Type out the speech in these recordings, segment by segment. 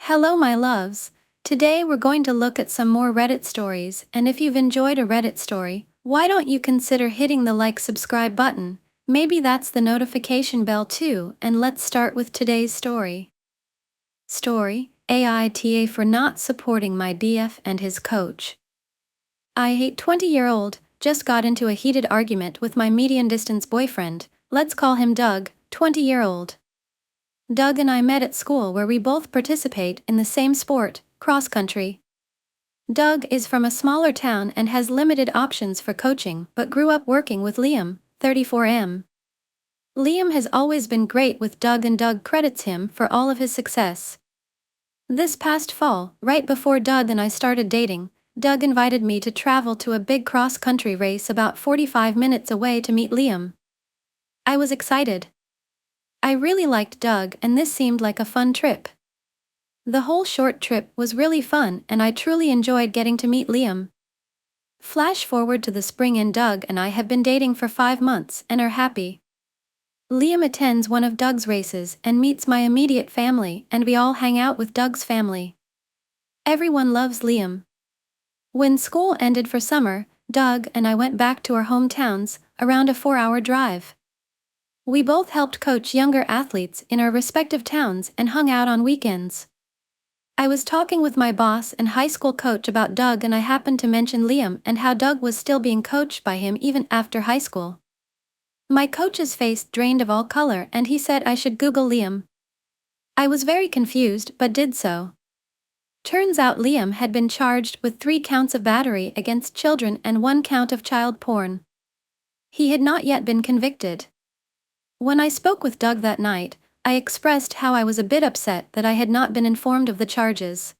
Hello, my loves. Today we're going to look at some more Reddit stories, and if you've enjoyed a Reddit story, why don't you consider hitting the subscribe button? Maybe that's the notification bell too, and let's start with today's story. AITA for not supporting my BF and his coach. I hate 20-year-old, just got into a heated argument with my median distance boyfriend, let's call him Doug, 20-year-old. Doug and I met at school where we both participate in the same sport, cross country. Doug is from a smaller town and has limited options for coaching but grew up working with Liam, 34M. Liam has always been great with Doug and Doug credits him for all of his success. This past fall, right before Doug and I started dating, Doug invited me to travel to a big cross-country race about 45 minutes away to meet Liam. I was excited. I really liked Doug and this seemed like a fun trip. The whole short trip was really fun and I truly enjoyed getting to meet Liam. Flash forward to the spring and Doug and I have been dating for 5 months and are happy. Liam attends one of Doug's races and meets my immediate family and we all hang out with Doug's family. Everyone loves Liam. When school ended for summer, Doug and I went back to our hometowns, around a 4-hour drive. We both helped coach younger athletes in our respective towns and hung out on weekends. I was talking with my boss and high school coach about Doug and I happened to mention Liam and how Doug was still being coached by him even after high school. My coach's face drained of all color and he said I should Google Liam. I was very confused but did so. Turns out Liam had been charged with 3 counts of battery against children and 1 count of child porn. He had not yet been convicted. When I spoke with Doug that night, I expressed how I was a bit upset that I had not been informed of the charges.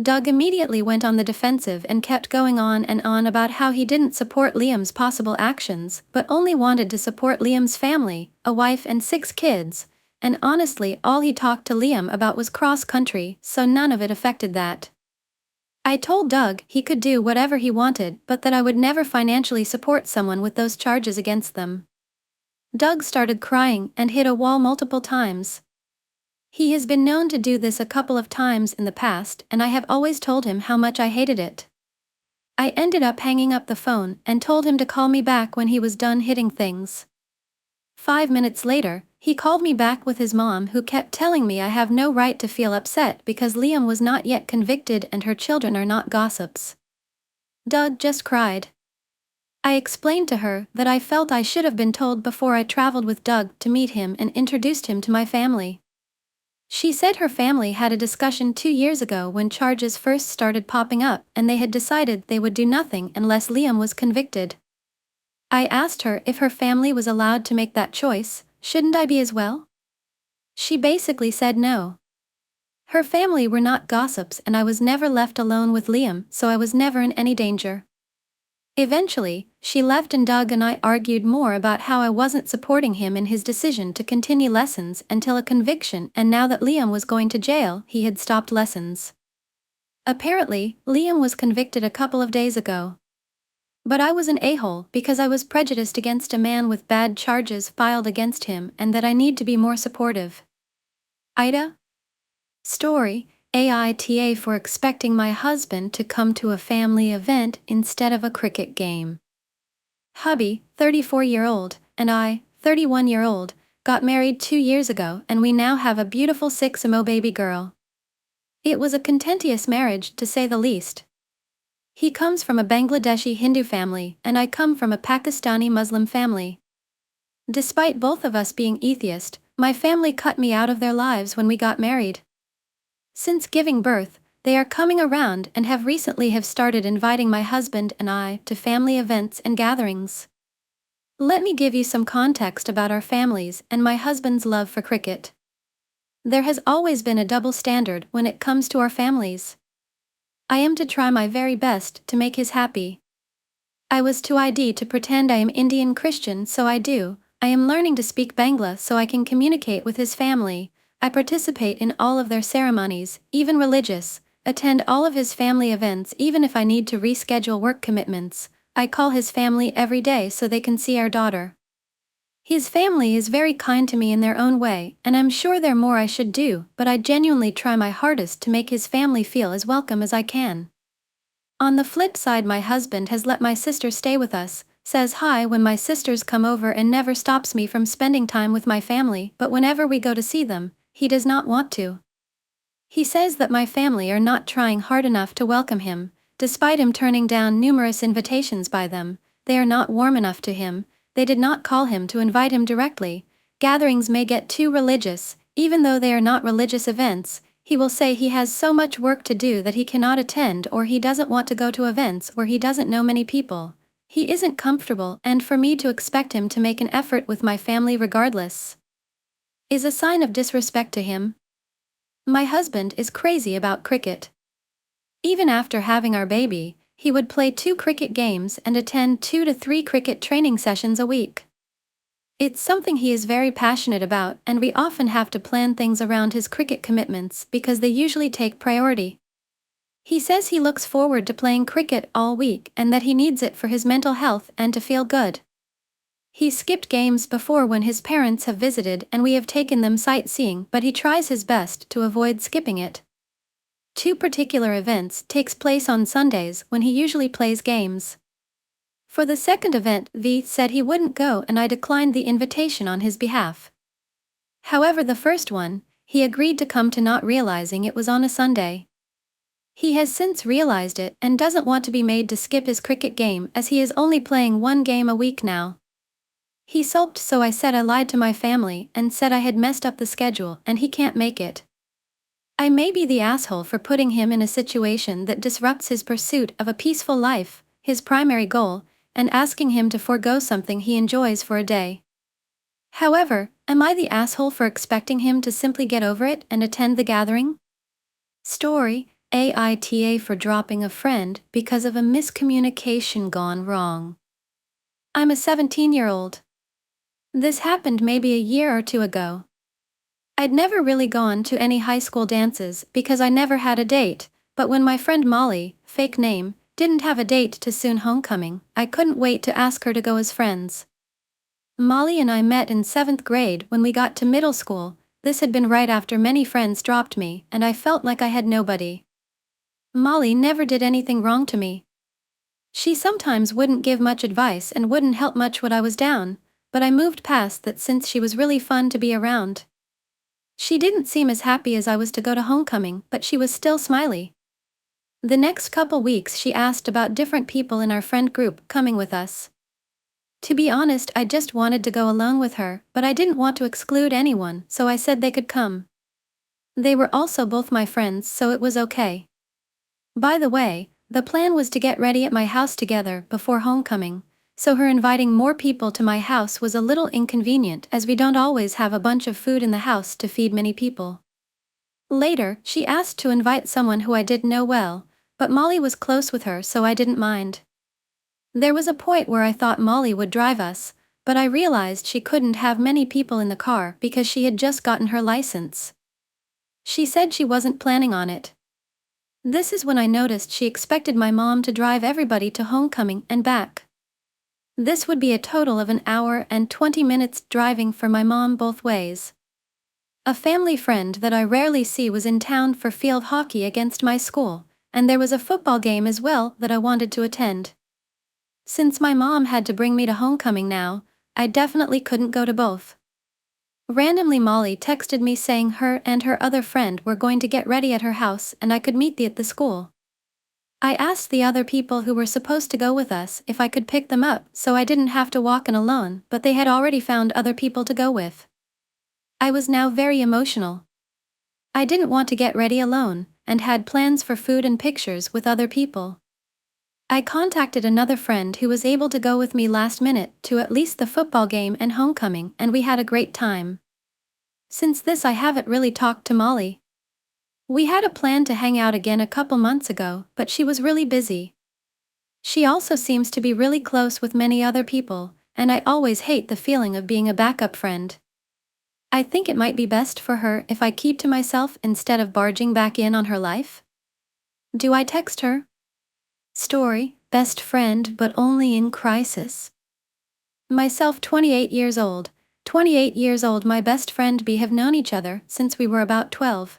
Doug immediately went on the defensive and kept going on and on about how he didn't support Liam's possible actions but only wanted to support Liam's family, a wife and 6 kids, and honestly all he talked to Liam about was cross-country, so none of it affected that. I told Doug he could do whatever he wanted but that I would never financially support someone with those charges against them. Doug started crying and hit a wall multiple times. He has been known to do this a couple of times in the past and I have always told him how much I hated it. I ended up hanging up the phone and told him to call me back when he was done hitting things. 5 minutes later, he called me back with his mom who kept telling me I have no right to feel upset because Liam was not yet convicted and her children are not gossips. Doug just cried. I explained to her that I felt I should have been told before I traveled with Doug to meet him and introduced him to my family. She said her family had a discussion 2 years ago when charges first started popping up and they had decided they would do nothing unless Liam was convicted. I asked her if her family was allowed to make that choice, shouldn't I be as well? She basically said no. Her family were not gossips and I was never left alone with Liam, so I was never in any danger. Eventually, she left and Doug and I argued more about how I wasn't supporting him in his decision to continue lessons until a conviction, and now that Liam was going to jail, he had stopped lessons. Apparently, Liam was convicted a couple of days ago. But I was an a-hole because I was prejudiced against a man with bad charges filed against him and that I need to be more supportive. AITA AITA for expecting my husband to come to a family event instead of a cricket game. Hubby, 34-year-old, and I, 31-year-old, got married 2 years ago and we now have a beautiful 6mo baby girl. It was a contentious marriage to say the least. He comes from a Bangladeshi Hindu family and I come from a Pakistani Muslim family. Despite both of us being atheist, my family cut me out of their lives when we got married. Since giving birth, they are coming around and have recently started inviting my husband and I to family events and gatherings. Let me give you some context about our families and my husband's love for cricket. There has always been a double standard when it comes to our families. I am to try my very best to make his happy. I was too ID to pretend I am Indian Christian, so I do. I am learning to speak Bangla so I can communicate with his family. I participate in all of their ceremonies, even religious, attend all of his family events even if I need to reschedule work commitments. I call his family every day so they can see our daughter. His family is very kind to me in their own way, and I'm sure there are more I should do, but I genuinely try my hardest to make his family feel as welcome as I can. On the flip side, my husband has let my sister stay with us, says hi when my sisters come over, and never stops me from spending time with my family, but whenever we go to see them, he does not want to. He says that my family are not trying hard enough to welcome him, despite him turning down numerous invitations by them. They are not warm enough to him, they did not call him to invite him directly. Gatherings may get too religious, even though they are not religious events. He will say he has so much work to do that he cannot attend, or he doesn't want to go to events where he doesn't know many people. He isn't comfortable, and for me to expect him to make an effort with my family regardless is a sign of disrespect to him. My husband is crazy about cricket. Even after having our baby, he would play 2 cricket games and attend 2 to 3 cricket training sessions a week. It's something he is very passionate about, and we often have to plan things around his cricket commitments because they usually take priority. He says he looks forward to playing cricket all week and that he needs it for his mental health and to feel good. He skipped games before when his parents have visited and we have taken them sightseeing, but he tries his best to avoid skipping it. 2 particular events takes place on Sundays when he usually plays games. For the second event, V said he wouldn't go and I declined the invitation on his behalf. However, the first one, he agreed to come to, not realizing it was on a Sunday. He has since realized it and doesn't want to be made to skip his cricket game, as he is only playing 1 game a week now. He sulked, so I said I lied to my family and said I had messed up the schedule and he can't make it. I may be the asshole for putting him in a situation that disrupts his pursuit of a peaceful life, his primary goal, and asking him to forego something he enjoys for a day. However, am I the asshole for expecting him to simply get over it and attend the gathering? Story: AITA for dropping a friend because of a miscommunication gone wrong. I'm a 17-year-old. This happened maybe a year or 2 ago. I'd never really gone to any high school dances because I never had a date, but when my friend Molly, fake name, didn't have a date to soon homecoming, I couldn't wait to ask her to go as friends. Molly and I met in 7th grade. When we got to middle school, this had been right after many friends dropped me, and I felt like I had nobody. Molly never did anything wrong to me. She sometimes wouldn't give much advice and wouldn't help much when I was down, but I moved past that since she was really fun to be around. She didn't seem as happy as I was to go to homecoming, but she was still smiley. The next couple weeks she asked about different people in our friend group coming with us. To be honest, I just wanted to go alone with her, but I didn't want to exclude anyone, so I said they could come. They were also both my friends, so it was okay. By the way, the plan was to get ready at my house together before homecoming, so her inviting more people to my house was a little inconvenient, as we don't always have a bunch of food in the house to feed many people. Later, she asked to invite someone who I didn't know well, but Molly was close with her, so I didn't mind. There was a point where I thought Molly would drive us, but I realized she couldn't have many people in the car because she had just gotten her license. She said she wasn't planning on it. This is when I noticed she expected my mom to drive everybody to homecoming and back. This would be a total of 1 hour and 20 minutes driving for my mom both ways. A family friend that I rarely see was in town for field hockey against my school, and there was a football game as well that I wanted to attend. Since my mom had to bring me to homecoming now, I definitely couldn't go to both. Randomly, Molly texted me saying her and her other friend were going to get ready at her house and I could meet at the school. I asked the other people who were supposed to go with us if I could pick them up so I didn't have to walk in alone, but they had already found other people to go with. I was now very emotional. I didn't want to get ready alone, and had plans for food and pictures with other people. I contacted another friend who was able to go with me last minute to at least the football game and homecoming, and we had a great time. Since this, I haven't really talked to Molly. We had a plan to hang out again a couple months ago, but she was really busy. She also seems to be really close with many other people, and I always hate the feeling of being a backup friend. I think it might be best for her if I keep to myself instead of barging back in on her life. Do I text her? Story: best friend but only in crisis. Myself, 28 years old, 28 years old. My best friend B have known each other since we were about 12.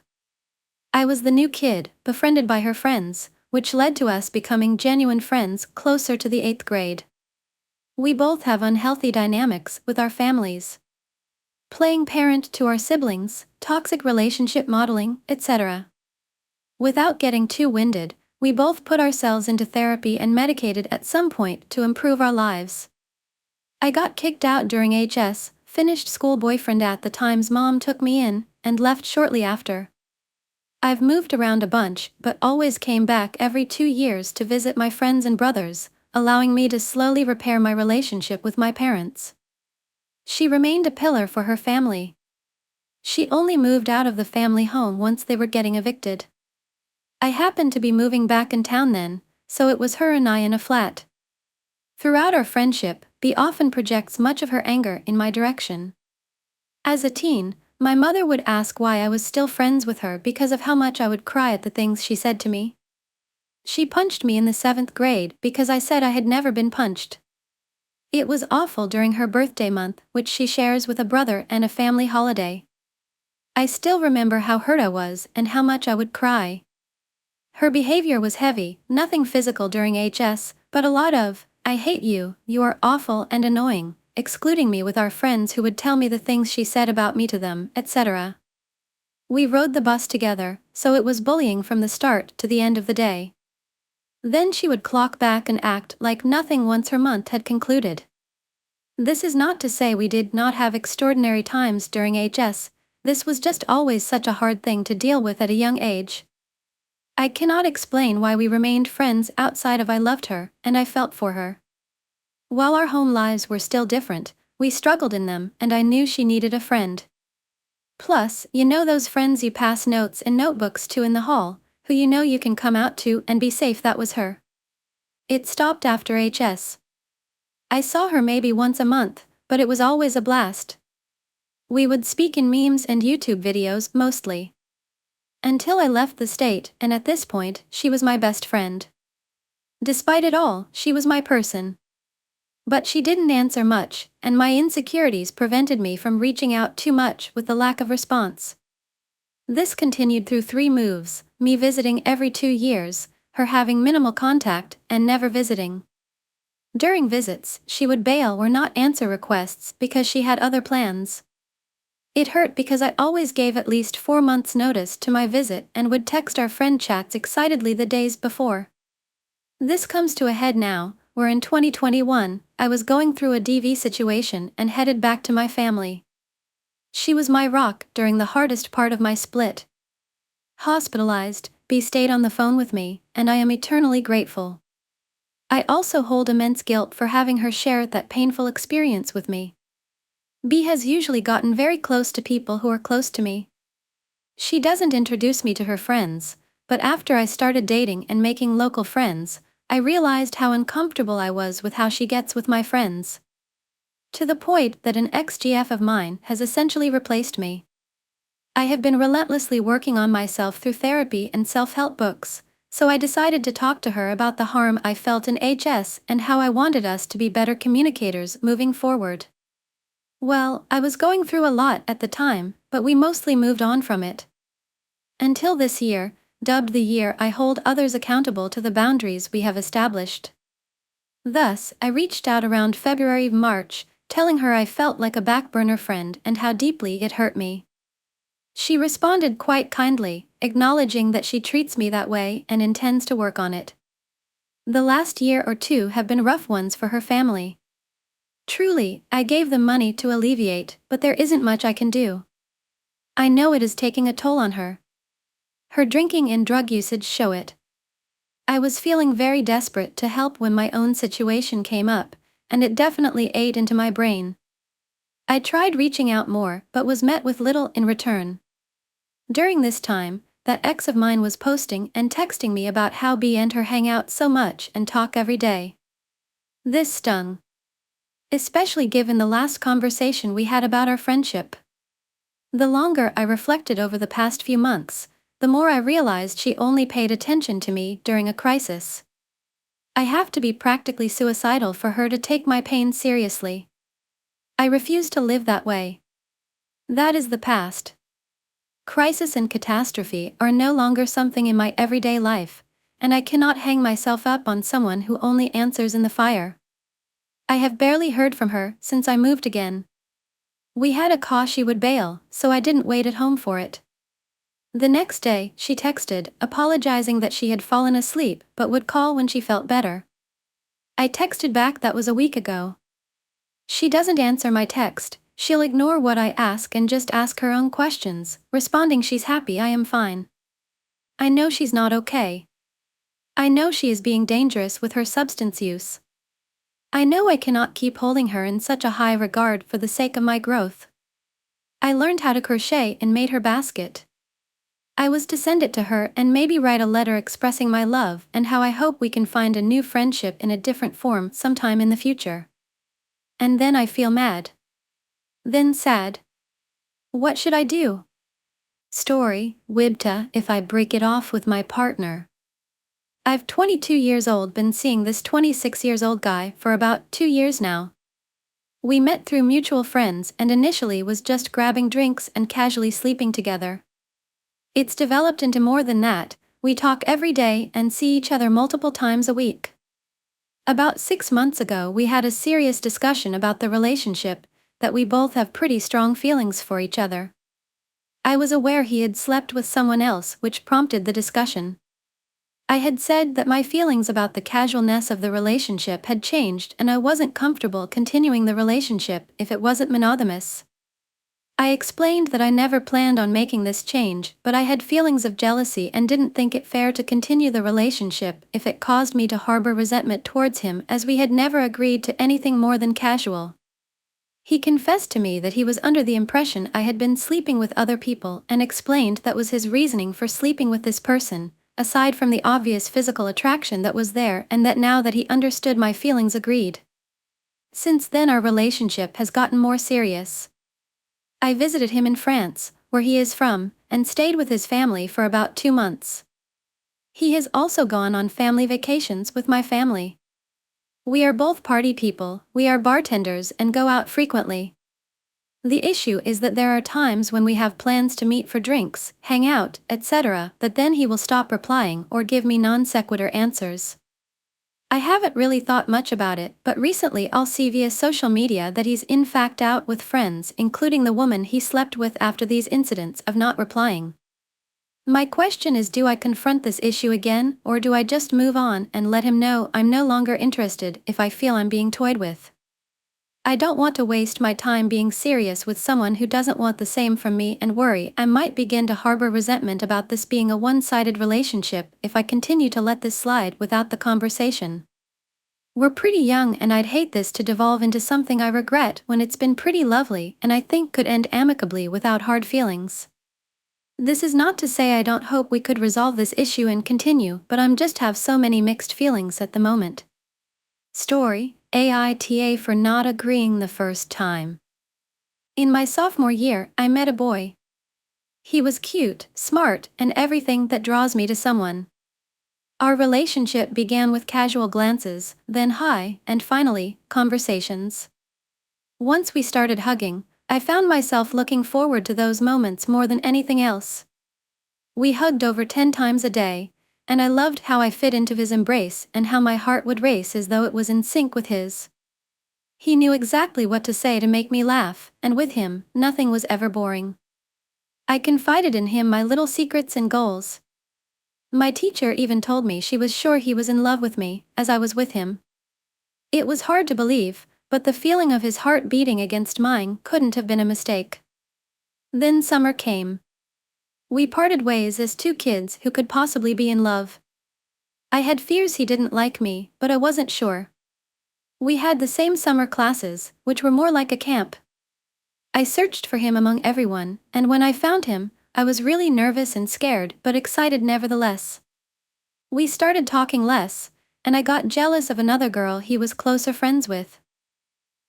I was the new kid, befriended by her friends, which led to us becoming genuine friends closer to the 8th grade. We both have unhealthy dynamics with our families. Playing parent to our siblings, toxic relationship modeling, etc. Without getting too winded, we both put ourselves into therapy and medicated at some point to improve our lives. I got kicked out during HS, finished school. Boyfriend at the time's mom took me in, and left shortly after. I've moved around a bunch but always came back every 2 years to visit my friends and brothers, allowing me to slowly repair my relationship with my parents. She remained a pillar for her family. She only moved out of the family home once they were getting evicted. I happened to be moving back in town then, so it was her and I in a flat. Throughout our friendship, B often projects much of her anger in my direction. As a teen, my mother would ask why I was still friends with her because of how much I would cry at the things she said to me. She punched me in the 7th grade because I said I had never been punched. It was awful during her birthday month, which she shares with a brother and a family holiday. I still remember how hurt I was and how much I would cry. Her behavior was heavy, nothing physical during HS, but a lot of, "I hate you, you are awful and annoying," excluding me with our friends who would tell me the things she said about me to them, etc. We rode the bus together, so it was bullying from the start to the end of the day. Then she would clock back and act like nothing once her month had concluded. This is not to say we did not have extraordinary times during HS, this was just always such a hard thing to deal with at a young age. I cannot explain why we remained friends outside of I loved her and I felt for her. While our home lives were still different, we struggled in them and I knew she needed a friend. Plus, you know those friends you pass notes and notebooks to in the hall, who you know you can come out to and be safe. That was her. It stopped after HS. I saw her maybe once a month, but it was always a blast. We would speak in memes and YouTube videos mostly. Until I left the state, and at this point, she was my best friend. Despite it all, she was my person. But she didn't answer much, and my insecurities prevented me from reaching out too much with the lack of response. This continued through 3 moves, me visiting every 2 years, her having minimal contact, and never visiting. During visits, she would bail or not answer requests because she had other plans. It hurt because I always gave at least 4 months' notice to my visit and would text our friend chats excitedly the days before. This comes to a head now, where in 2021, I was going through a DV situation and headed back to my family. She was my rock during the hardest part of my split. Hospitalized, B stayed on the phone with me, and I am eternally grateful. I also hold immense guilt for having her share that painful experience with me. B has usually gotten very close to people who are close to me. She doesn't introduce me to her friends, but after I started dating and making local friends, I realized how uncomfortable I was with how she gets with my friends. To the point that an ex-GF of mine has essentially replaced me. I have been relentlessly working on myself through therapy and self-help books, so I decided to talk to her about the harm I felt in HS and how I wanted us to be better communicators moving forward. Well, I was going through a lot at the time, but we mostly moved on from it. Until this year, dubbed the year I hold others accountable to the boundaries we have established. Thus, I reached out around February-March, telling her I felt like a backburner friend and how deeply it hurt me. She responded quite kindly, acknowledging that she treats me that way and intends to work on it. The last year or 2 have been rough ones for her family. Truly, I gave them money to alleviate, but there isn't much I can do. I know it is taking a toll on her. Her drinking and drug usage show it. I was feeling very desperate to help when my own situation came up, and it definitely ate into my brain. I tried reaching out more, but was met with little in return. During this time, that ex of mine was posting and texting me about how B and her hang out so much and talk every day. This stung. Especially given the last conversation we had about our friendship. The longer I reflected over the past few months, the more I realized she only paid attention to me during a crisis. I have to be practically suicidal for her to take my pain seriously. I refuse to live that way. That is the past. Crisis and catastrophe are no longer something in my everyday life, and I cannot hang myself up on someone who only answers in the fire. I have barely heard from her since I moved again. We had a call she would bail, so I didn't wait at home for it. The next day, she texted, apologizing that she had fallen asleep but would call when she felt better. I texted back that was a week ago. She doesn't answer my text, she'll ignore what I ask and just ask her own questions, responding she's happy I am fine. I know she's not okay. I know she is being dangerous with her substance use. I know I cannot keep holding her in such a high regard for the sake of my growth. I learned how to crochet and made her basket. I was to send it to her and maybe write a letter expressing my love and how I hope we can find a new friendship in a different form sometime in the future. And then I feel mad. Then sad. What should I do? Story, AITA, if I break it off with my partner. I've 22 years old been seeing this 26 years old guy for about 2 years now. We met through mutual friends and initially was just grabbing drinks and casually sleeping together. It's developed into more than that, we talk every day and see each other multiple times a week. About 6 months ago we had a serious discussion about the relationship, that we both have pretty strong feelings for each other. I was aware he had slept with someone else, which prompted the discussion. I had said that my feelings about the casualness of the relationship had changed and I wasn't comfortable continuing the relationship if it wasn't monogamous. I explained that I never planned on making this change, but I had feelings of jealousy and didn't think it fair to continue the relationship if it caused me to harbor resentment towards him, as we had never agreed to anything more than casual. He confessed to me that he was under the impression I had been sleeping with other people and explained that was his reasoning for sleeping with this person, aside from the obvious physical attraction that was there, and that now that he understood my feelings agreed. Since then our relationship has gotten more serious. I visited him in France, where he is from, and stayed with his family for about 2 months. He has also gone on family vacations with my family. We are both party people, we are bartenders and go out frequently. The issue is that there are times when we have plans to meet for drinks, hang out, etc., but then he will stop replying or give me non sequitur answers. I haven't really thought much about it, but recently I'll see via social media that he's in fact out with friends, including the woman he slept with after these incidents of not replying. My question is, do I confront this issue again, or do I just move on and let him know I'm no longer interested if I feel I'm being toyed with? I don't want to waste my time being serious with someone who doesn't want the same from me and worry I might begin to harbor resentment about this being a one-sided relationship if I continue to let this slide without the conversation. We're pretty young and I'd hate this to devolve into something I regret when it's been pretty lovely and I think could end amicably without hard feelings. This is not to say I don't hope we could resolve this issue and continue, but I'm just have so many mixed feelings at the moment. Story, AITA for not agreeing the first time. In my sophomore year, I met a boy. He was cute, smart, and everything that draws me to someone. Our relationship began with casual glances, then hi, and finally, conversations. Once we started hugging, I found myself looking forward to those moments more than anything else. We hugged over 10 times a day, and I loved how I fit into his embrace and how my heart would race as though it was in sync with his. He knew exactly what to say to make me laugh, and with him, nothing was ever boring. I confided in him my little secrets and goals. My teacher even told me she was sure he was in love with me, as I was with him. It was hard to believe, but the feeling of his heart beating against mine couldn't have been a mistake. Then summer came. We parted ways as 2 kids who could possibly be in love. I had fears he didn't like me, but I wasn't sure. We had the same summer classes, which were more like a camp. I searched for him among everyone, and when I found him, I was really nervous and scared but excited nevertheless. We started talking less, and I got jealous of another girl he was closer friends with.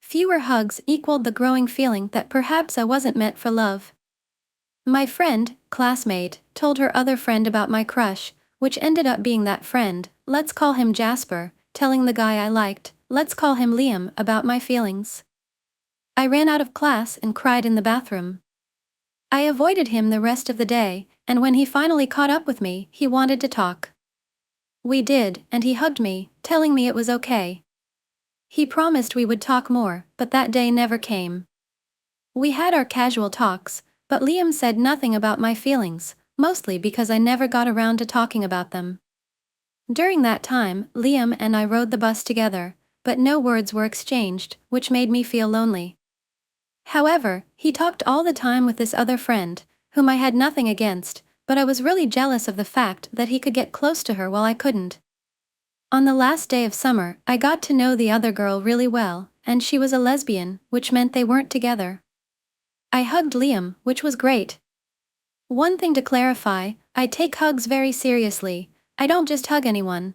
Fewer hugs equaled the growing feeling that perhaps I wasn't meant for love. My friend, classmate, told her other friend about my crush, which ended up being that friend, let's call him Jasper, telling the guy I liked, let's call him Liam, about my feelings. I ran out of class and cried in the bathroom. I avoided him the rest of the day, and when he finally caught up with me, he wanted to talk. We did, and he hugged me, telling me it was okay. He promised we would talk more, but that day never came. We had our casual talks, but Liam said nothing about my feelings, mostly because I never got around to talking about them. During that time, Liam and I rode the bus together, but no words were exchanged, which made me feel lonely. However, he talked all the time with this other friend, whom I had nothing against, but I was really jealous of the fact that he could get close to her while I couldn't. On the last day of summer, I got to know the other girl really well, and she was a lesbian, which meant they weren't together. I hugged Liam, which was great. One thing to clarify, I take hugs very seriously, I don't just hug anyone.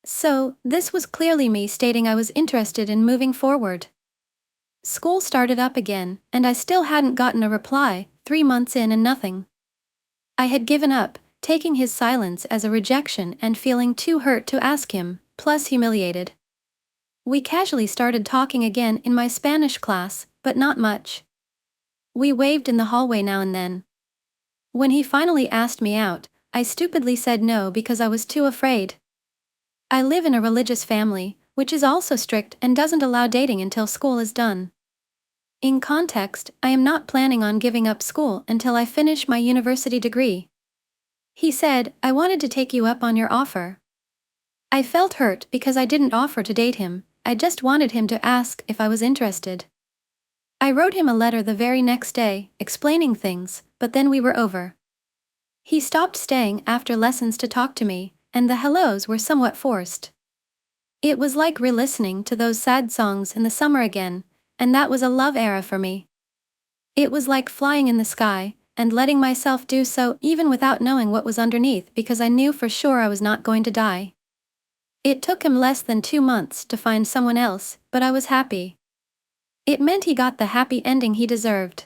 So, this was clearly me stating I was interested in moving forward. School started up again, and I still hadn't gotten a reply, 3 months in and nothing. I had given up, taking his silence as a rejection and feeling too hurt to ask him, plus humiliated. We casually started talking again in my Spanish class, but not much. We waved in the hallway now and then. When he finally asked me out, I stupidly said no because I was too afraid. I live in a religious family, which is also strict and doesn't allow dating until school is done. In context, I am not planning on giving up school until I finish my university degree. He said, I wanted to take you up on your offer. I felt hurt because I didn't offer to date him, I just wanted him to ask if I was interested. I wrote him a letter the very next day, explaining things, but then we were over. He stopped staying after lessons to talk to me, and the hellos were somewhat forced. It was like re-listening to those sad songs in the summer again, and that was a love era for me. It was like flying in the sky, and letting myself do so even without knowing what was underneath because I knew for sure I was not going to die. It took him less than 2 months to find someone else, but I was happy. It meant he got the happy ending he deserved.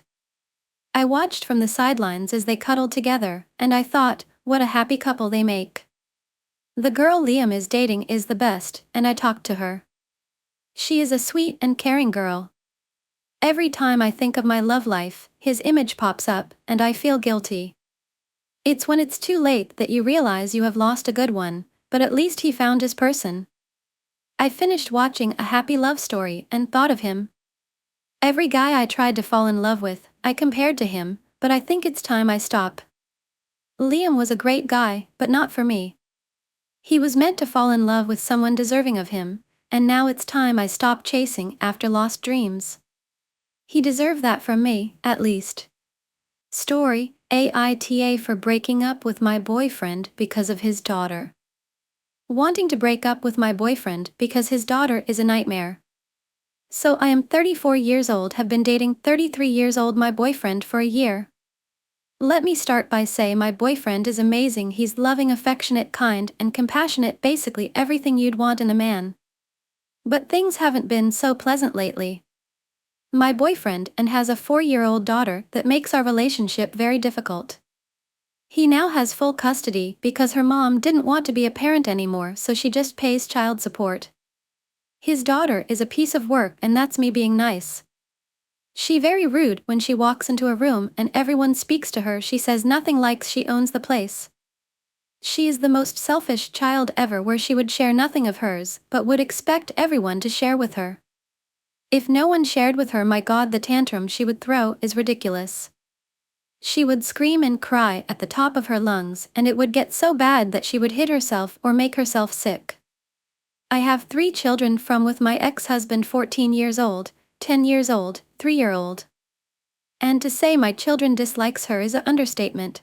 I watched from the sidelines as they cuddled together, and I thought, what a happy couple they make. The girl Liam is dating is the best, and I talked to her. She is a sweet and caring girl. Every time I think of my love life, his image pops up, and I feel guilty. It's when it's too late that you realize you have lost a good one, but at least he found his person. I finished watching A Happy Love Story and thought of him. Every guy I tried to fall in love with, I compared to him, but I think it's time I stop. Liam was a great guy, but not for me. He was meant to fall in love with someone deserving of him, and now it's time I stop chasing after lost dreams. He deserved that from me, at least. Story, AITA for breaking up with my boyfriend because of his daughter. Wanting to break up with my boyfriend because his daughter is a nightmare. So I am 34 years old, have been dating 33 years old my boyfriend for a year. Let me start by saying my boyfriend is amazing. He's loving, affectionate, kind, and compassionate, basically everything you'd want in a man. But things haven't been so pleasant lately. My boyfriend and has a 4-year-old daughter that makes our relationship very difficult. He now has full custody because her mom didn't want to be a parent anymore, so she just pays child support. His daughter is a piece of work, and that's me being nice. She very rude when she walks into a room and everyone speaks to her. She says nothing like she owns the place. She is the most selfish child ever, where she would share nothing of hers but would expect everyone to share with her. If no one shared with her, my God, the tantrum she would throw is ridiculous. She would scream and cry at the top of her lungs, and it would get so bad that she would hit herself or make herself sick. I have 3 children from with my ex-husband, 14 years old, 10 years old, 3-year-old. And to say my children dislikes her is an understatement.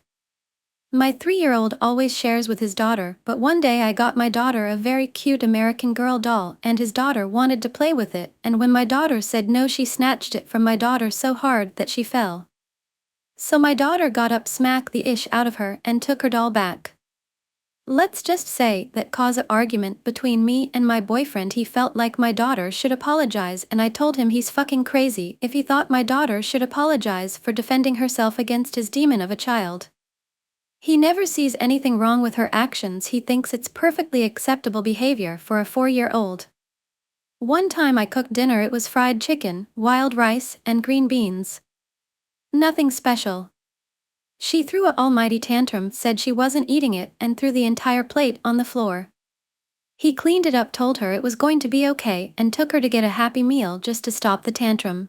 My 3-year-old always shares with his daughter, but one day I got my daughter a very cute American Girl doll and his daughter wanted to play with it, and when my daughter said no, she snatched it from my daughter so hard that she fell. So my daughter got up, smacked the ish out of her, and took her doll back. Let's just say that caused an argument between me and my boyfriend. He felt like my daughter should apologize, and I told him he's fucking crazy if he thought my daughter should apologize for defending herself against his demon of a child. He never sees anything wrong with her actions. He thinks it's perfectly acceptable behavior for a 4-year-old. One time I cooked dinner, it was fried chicken, wild rice, and green beans. Nothing special. She threw a almighty tantrum, said she wasn't eating it, and threw the entire plate on the floor. He cleaned it up, told her it was going to be okay, and took her to get a Happy Meal just to stop the tantrum.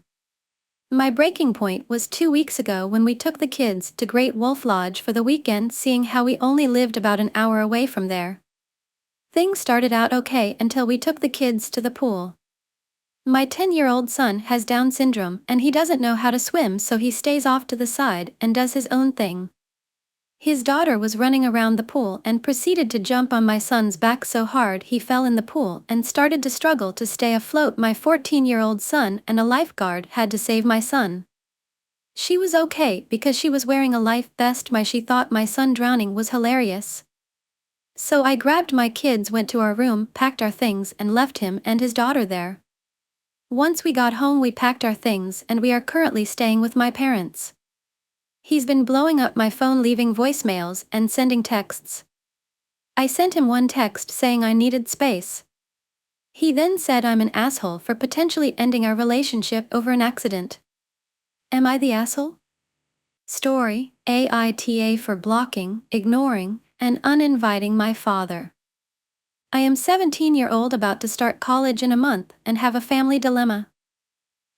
My breaking point was 2 weeks ago when we took the kids to Great Wolf Lodge for the weekend, seeing how we only lived about an hour away from there. Things started out okay until we took the kids to the pool. My 10-year-old son has Down syndrome and he doesn't know how to swim, so he stays off to the side and does his own thing. His daughter was running around the pool and proceeded to jump on my son's back so hard he fell in the pool and started to struggle to stay afloat. My 14-year-old son and a lifeguard had to save my son. She was okay because she was wearing a life vest. She thought my son drowning was hilarious. So I grabbed my kids, went to our room, packed our things, and left him and his daughter there. Once we got home, we packed our things and we are currently staying with my parents. He's been blowing up my phone, leaving voicemails and sending texts. I sent him one text saying I needed space. He then said I'm an asshole for potentially ending our relationship over an accident. Am I the asshole? Story: AITA for blocking, ignoring, and uninviting my father. I am 17-year-old about to start college in a month and have a family dilemma.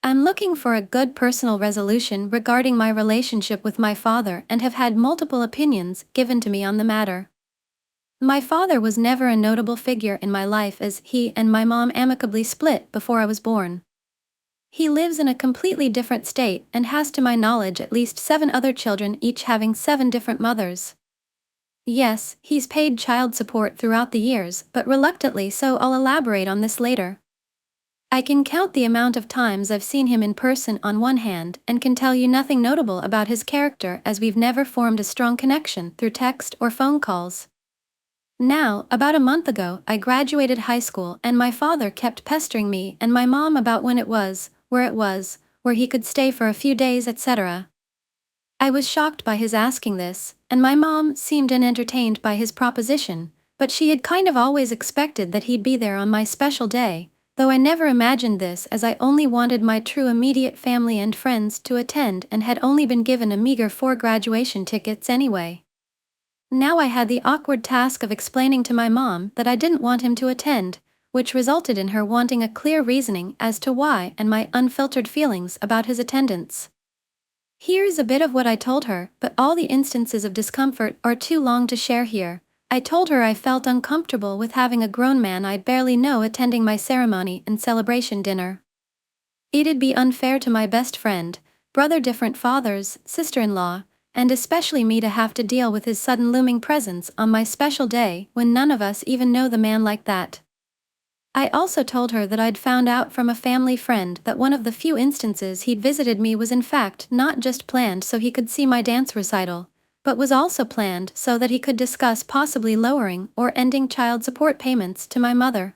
I'm looking for a good personal resolution regarding my relationship with my father and have had multiple opinions given to me on the matter. My father was never a notable figure in my life, as he and my mom amicably split before I was born. He lives in a completely different state and has, to my knowledge, at least 7 other children, each having 7 different mothers. Yes, he's paid child support throughout the years, but reluctantly, so I'll elaborate on this later. I can count the amount of times I've seen him in person on one hand and can tell you nothing notable about his character, as we've never formed a strong connection through text or phone calls. Now, about a month ago, I graduated high school and my father kept pestering me and my mom about when it was, where he could stay for a few days, etc. I was shocked by his asking this, and my mom seemed unentertained by his proposition, but she had kind of always expected that he'd be there on my special day, though I never imagined this, as I only wanted my true immediate family and friends to attend and had only been given a meager 4 graduation tickets anyway. Now I had the awkward task of explaining to my mom that I didn't want him to attend, which resulted in her wanting a clear reasoning as to why and my unfiltered feelings about his attendance. Here's a bit of what I told her, but all the instances of discomfort are too long to share here. I told her I felt uncomfortable with having a grown man I barely know attending my ceremony and celebration dinner. It'd be unfair to my best friend, brother, different fathers, sister-in-law, and especially me to have to deal with his sudden looming presence on my special day when none of us even know the man like that. I also told her that I'd found out from a family friend that one of the few instances he'd visited me was in fact not just planned so he could see my dance recital, but was also planned so that he could discuss possibly lowering or ending child support payments to my mother.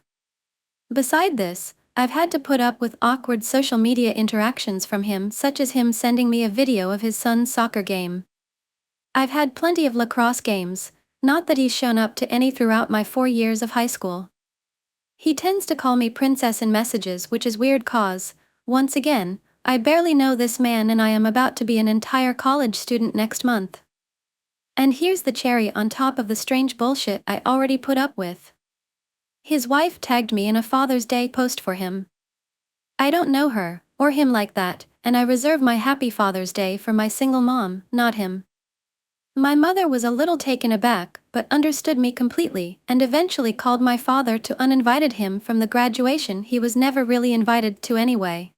Beside this, I've had to put up with awkward social media interactions from him, such as him sending me a video of his son's soccer game. I've had plenty of lacrosse games, not that he's shown up to any throughout my 4 years of high school. He tends to call me princess in messages, which is weird cause, once again, I barely know this man and I am about to be an entire college student next month. And here's the cherry on top of the strange bullshit I already put up with. His wife tagged me in a Father's Day post for him. I don't know her, or him like that, and I reserve my happy Father's Day for my single mom, not him. My mother was a little taken aback, but understood me completely, and eventually called my father to uninvited him from the graduation he was never really invited to anyway.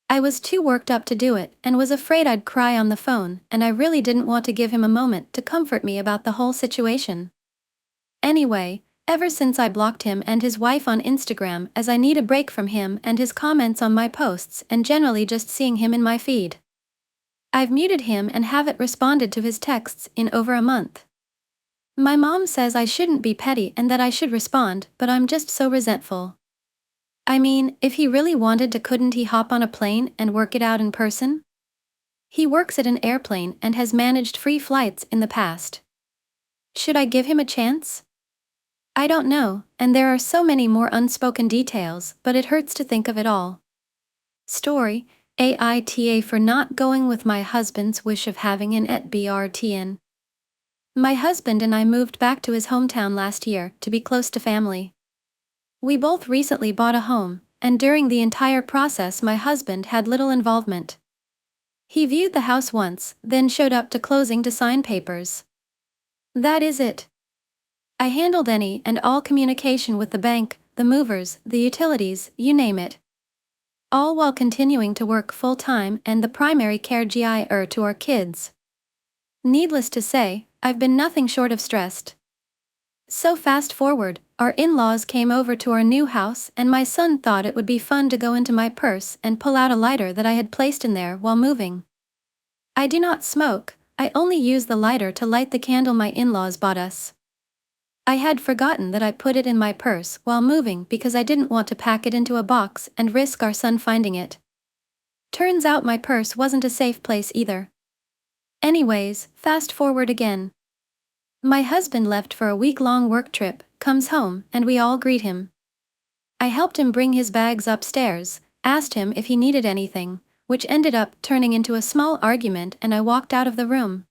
I was too worked up to do it, and was afraid I'd cry on the phone, and I really didn't want to give him a moment to comfort me about the whole situation. Anyway, ever since I blocked him and his wife on Instagram, as I need a break from him and his comments on my posts and generally just seeing him in my feed. I've muted him and haven't responded to his texts in over a month. My mom says I shouldn't be petty and that I should respond, but I'm just so resentful. I mean, if he really wanted to, couldn't he hop on a plane and work it out in person? He works at an airplane and has managed free flights in the past. Should I give him a chance? I don't know, and there are so many more unspoken details, but it hurts to think of it all. Story, AITA for not going with my husband's wish of having an ET-BRTN. My husband and I moved back to his hometown last year to be close to family. We both recently bought a home, and during the entire process my husband had little involvement. He viewed the house once, then showed up to closing to sign papers. That is it. I handled any and all communication with the bank, the movers, the utilities, you name it. All while continuing to work full-time and the primary care GI to our kids. Needless to say, I've been nothing short of stressed. So fast forward, our in-laws came over to our new house and my son thought it would be fun to go into my purse and pull out a lighter that I had placed in there while moving. I do not smoke, I only use the lighter to light the candle my in-laws bought us. I had forgotten that I put it in my purse while moving because I didn't want to pack it into a box and risk our son finding it. Turns out my purse wasn't a safe place either. Anyways, fast forward again. My husband left for a week-long work trip, comes home, and we all greet him. I helped him bring his bags upstairs, asked him if he needed anything, which ended up turning into a small argument and I walked out of the room.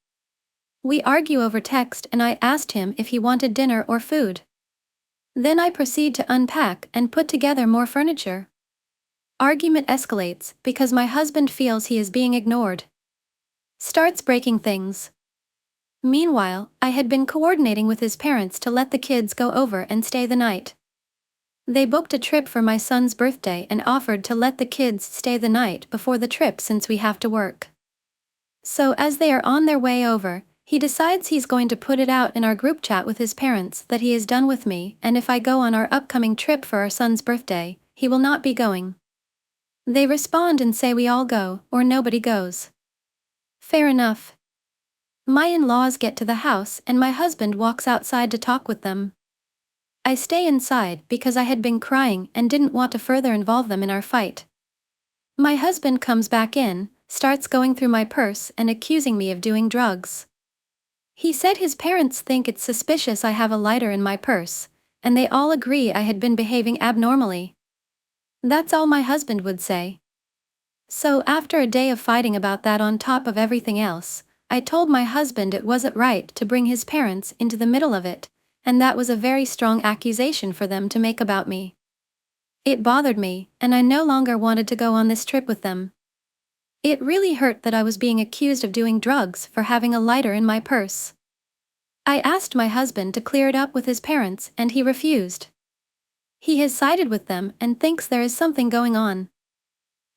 We argue over text and I asked him if he wanted dinner or food. Then I proceed to unpack and put together more furniture. Argument escalates because my husband feels he is being ignored. Starts breaking things. Meanwhile, I had been coordinating with his parents to let the kids go over and stay the night. They booked a trip for my son's birthday and offered to let the kids stay the night before the trip since we have to work. So as they are on their way over, he decides he's going to put it out in our group chat with his parents that he is done with me and if I go on our upcoming trip for our son's birthday, he will not be going. They respond and say we all go or nobody goes. Fair enough. My in-laws get to the house and my husband walks outside to talk with them. I stay inside because I had been crying and didn't want to further involve them in our fight. My husband comes back in, starts going through my purse and accusing me of doing drugs. He said his parents think it's suspicious I have a lighter in my purse, and they all agree I had been behaving abnormally. That's all my husband would say. So after a day of fighting about that on top of everything else, I told my husband it wasn't right to bring his parents into the middle of it, and that was a very strong accusation for them to make about me. It bothered me, and I no longer wanted to go on this trip with them. It really hurt that I was being accused of doing drugs for having a lighter in my purse. I asked my husband to clear it up with his parents and he refused. He has sided with them and thinks there is something going on.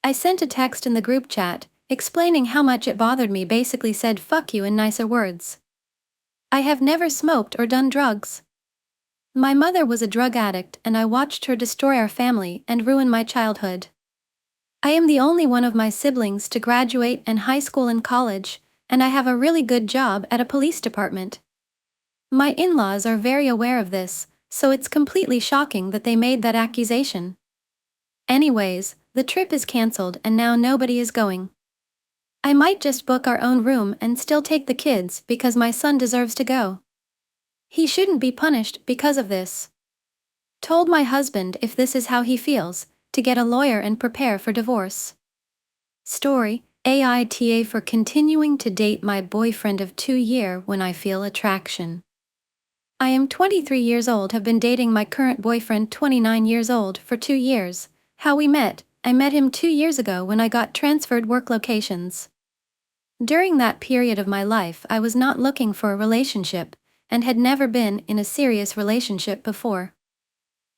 I sent a text in the group chat, explaining how much it bothered me, basically said fuck you in nicer words. I have never smoked or done drugs. My mother was a drug addict and I watched her destroy our family and ruin my childhood. I am the only one of my siblings to graduate in high school and college, and I have a really good job at a police department. My in-laws are very aware of this, so it's completely shocking that they made that accusation. Anyways, the trip is cancelled and now nobody is going. I might just book our own room and still take the kids because my son deserves to go. He shouldn't be punished because of this. Told my husband if this is how he feels, to get a lawyer and prepare for divorce. Story, AITA for continuing to date my boyfriend of 2 years when I feel attraction. I am 23 years old, have been dating my current boyfriend 29 years old for 2 years. How we met, I met him 2 years ago when I got transferred work locations. During that period of my life I was not looking for a relationship, and had never been in a serious relationship before.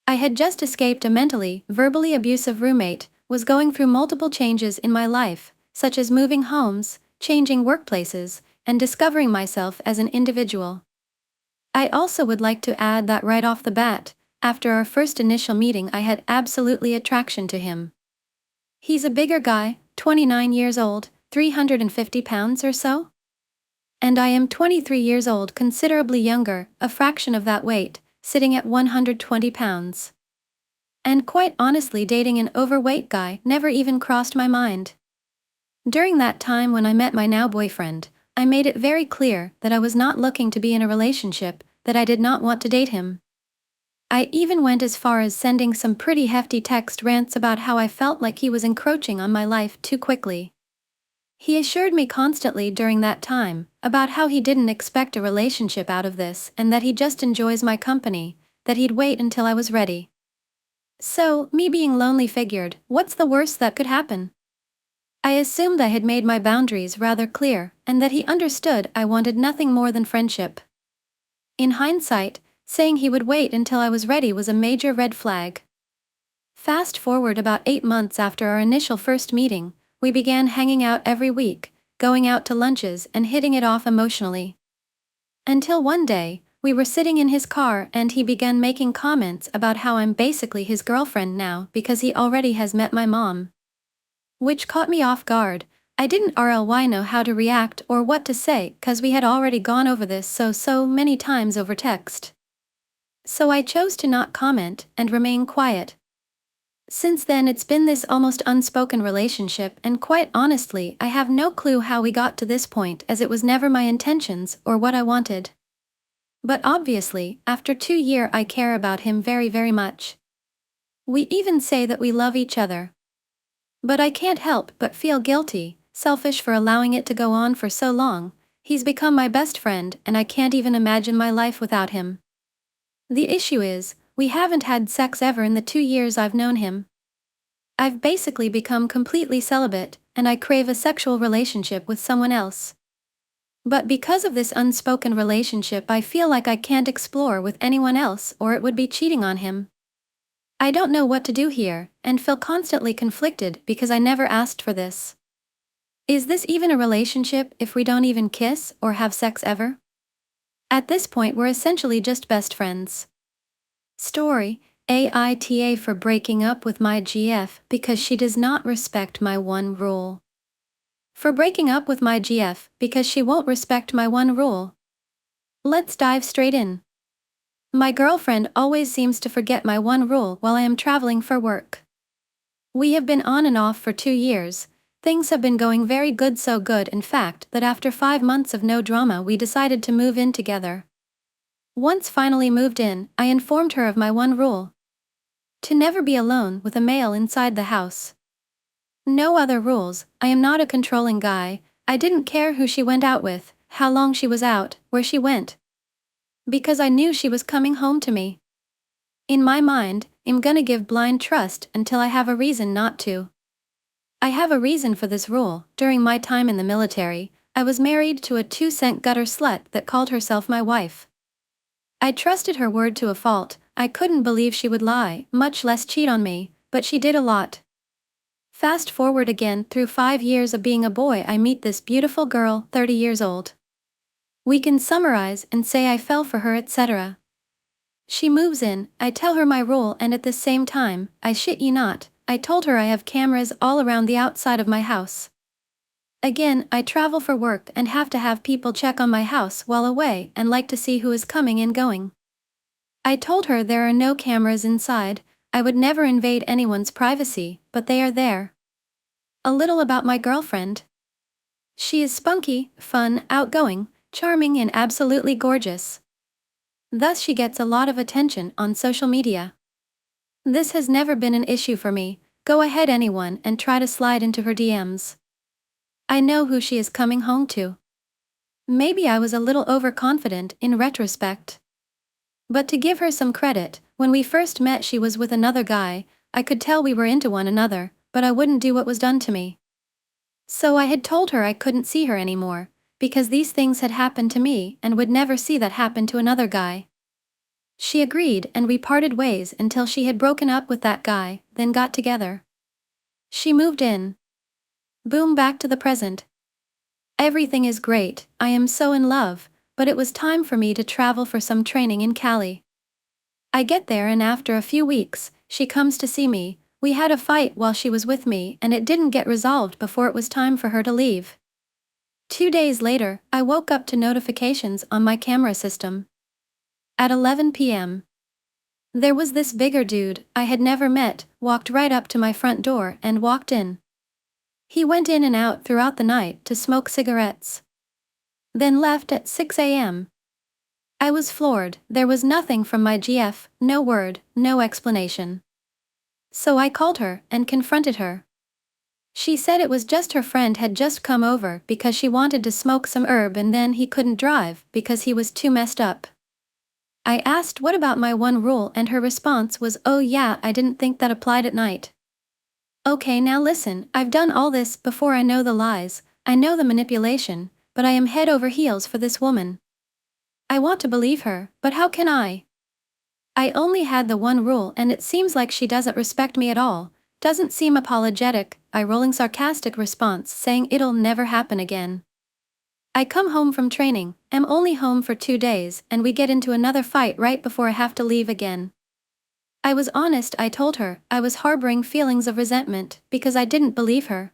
I had just escaped a mentally, verbally abusive roommate, was going through multiple changes in my life, such as moving homes, changing workplaces, and discovering myself as an individual. I also would like to add that right off the bat, after our first initial meeting I had absolutely attraction to him. He's a bigger guy, 29 years old, 350 pounds or so? And I am 23 years old, considerably younger, a fraction of that weight, sitting at 120 pounds. And quite honestly, dating an overweight guy never even crossed my mind. During that time when I met my now boyfriend, I made it very clear that I was not looking to be in a relationship, that I did not want to date him. I even went as far as sending some pretty hefty text rants about how I felt like he was encroaching on my life too quickly. He assured me constantly during that time about how he didn't expect a relationship out of this and that he just enjoys my company, that he'd wait until I was ready. So, me being lonely figured, what's the worst that could happen? I assumed I had made my boundaries rather clear and that he understood I wanted nothing more than friendship. In hindsight, saying he would wait until I was ready was a major red flag. Fast forward about 8 months after our initial first meeting, we began hanging out every week, going out to lunches and hitting it off emotionally. Until one day, we were sitting in his car and he began making comments about how I'm basically his girlfriend now because he already has met my mom. Which caught me off guard. I didn't really know how to react or what to say cause we had already gone over this so many times over text. So I chose to not comment and remain quiet. Since then it's been this almost unspoken relationship and quite honestly I have no clue how we got to this point as it was never my intentions or what I wanted. But obviously, after 2 years I care about him very much. We even say that we love each other. But I can't help but feel guilty, selfish for allowing it to go on for so long. He's become my best friend and I can't even imagine my life without him. The issue is, we haven't had sex ever in the 2 years I've known him. I've basically become completely celibate, and I crave a sexual relationship with someone else. But because of this unspoken relationship I feel like I can't explore with anyone else or it would be cheating on him. I don't know what to do here, and feel constantly conflicted because I never asked for this. Is this even a relationship if we don't even kiss or have sex ever? At this point we're essentially just best friends. Story: AITA for breaking up with my GF because she does not respect my one rule. For breaking up with my GF because she won't respect my one rule. Let's dive straight in. My girlfriend always seems to forget my one rule while I am traveling for work. We have been on and off for 2 years. Things have been going very good, so good in fact that after 5 months of no drama we decided to move in together. Once finally moved in, I informed her of my one rule. To never be alone with a male inside the house. No other rules. I am not a controlling guy. I didn't care who she went out with, how long she was out, where she went. Because I knew she was coming home to me. In my mind, I'm gonna give blind trust until I have a reason not to. I have a reason for this rule. During my time in the military, I was married to a 2-cent gutter slut that called herself my wife. I trusted her word to a fault. I couldn't believe she would lie, much less cheat on me, but she did a lot. Fast forward again through 5 years of being a boy, I meet this beautiful girl, 30 years old. We can summarize and say I fell for her, etc. She moves in, I tell her my rule, and at the same time, I shit you not, I told her I have cameras all around the outside of my house. Again, I travel for work and have to have people check on my house while away and like to see who is coming and going. I told her there are no cameras inside, I would never invade anyone's privacy, but they are there. A little about my girlfriend. She is spunky, fun, outgoing, charming and absolutely gorgeous. Thus she gets a lot of attention on social media. This has never been an issue for me. Go ahead anyone and try to slide into her DMs. I know who she is coming home to. Maybe I was a little overconfident in retrospect. But to give her some credit, when we first met she was with another guy. I could tell we were into one another, but I wouldn't do what was done to me. So I had told her I couldn't see her anymore, because these things had happened to me and would never see that happen to another guy. She agreed and we parted ways until she had broken up with that guy, then got together. She moved in. Boom, back to the present. Everything is great, I am so in love, but it was time for me to travel for some training in Cali. I get there and after a few weeks, she comes to see me. We had a fight while she was with me and it didn't get resolved before it was time for her to leave. 2 days later, I woke up to notifications on my camera system. At 11 p.m. There was this bigger dude I had never met, walked right up to my front door and walked in. He went in and out throughout the night to smoke cigarettes. Then left at 6 a.m. I was floored. There was nothing from my GF, no word, no explanation. So I called her and confronted her. She said it was just her friend had just come over because she wanted to smoke some herb and then he couldn't drive because he was too messed up. I asked what about my one rule and her response was, oh yeah, I didn't think that applied at night. Okay, now listen, I've done all this before. I know the lies, I know the manipulation, but I am head over heels for this woman. I want to believe her, but how can I? I only had the one rule and it seems like she doesn't respect me at all, doesn't seem apologetic. I rolling sarcastic response saying it'll never happen again. I come home from training, am only home for 2 days, and we get into another fight right before I have to leave again. I was honest. I told her I was harboring feelings of resentment because I didn't believe her.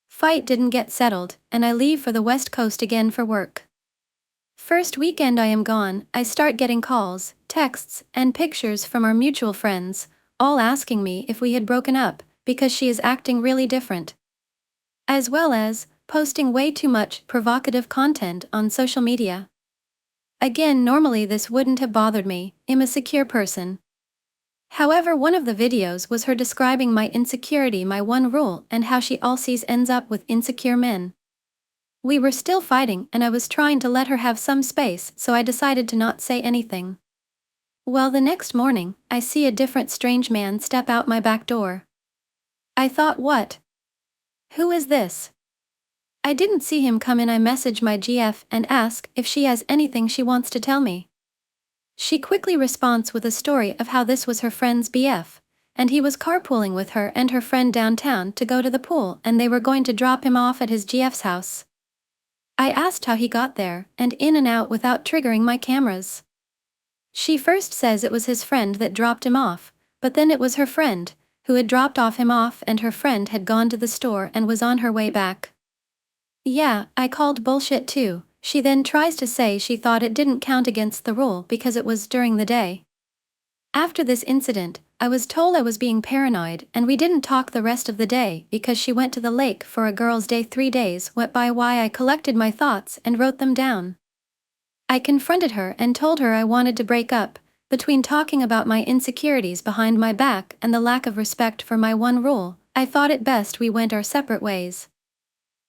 Fight didn't get settled, and I leave for the West Coast again for work. First weekend I am gone, I start getting calls, texts, and pictures from our mutual friends, all asking me if we had broken up, because she is acting really different. As well as posting way too much provocative content on social media. Again, normally this wouldn't have bothered me, I'm a secure person. However, one of the videos was her describing my insecurity, my one rule, and how she always ends up with insecure men. We were still fighting and I was trying to let her have some space, so I decided to not say anything. Well, the next morning, I see a different strange man step out my back door. I thought, what? Who is this? I didn't see him come in. I message my GF and ask if she has anything she wants to tell me. She quickly responds with a story of how this was her friend's BF, and he was carpooling with her and her friend downtown to go to the pool and they were going to drop him off at his GF's house. I asked how he got there and in and out without triggering my cameras. She first says it was his friend that dropped him off, but then it was her friend who had dropped him off and her friend had gone to the store and was on her way back. Yeah, I called bullshit too. She then tries to say she thought it didn't count against the rule because it was during the day. After this incident, I was told I was being paranoid and we didn't talk the rest of the day because she went to the lake for a girl's day. 3 days went by while I collected my thoughts and wrote them down. I confronted her and told her I wanted to break up, between talking about my insecurities behind my back and the lack of respect for my one rule. I thought it best we went our separate ways.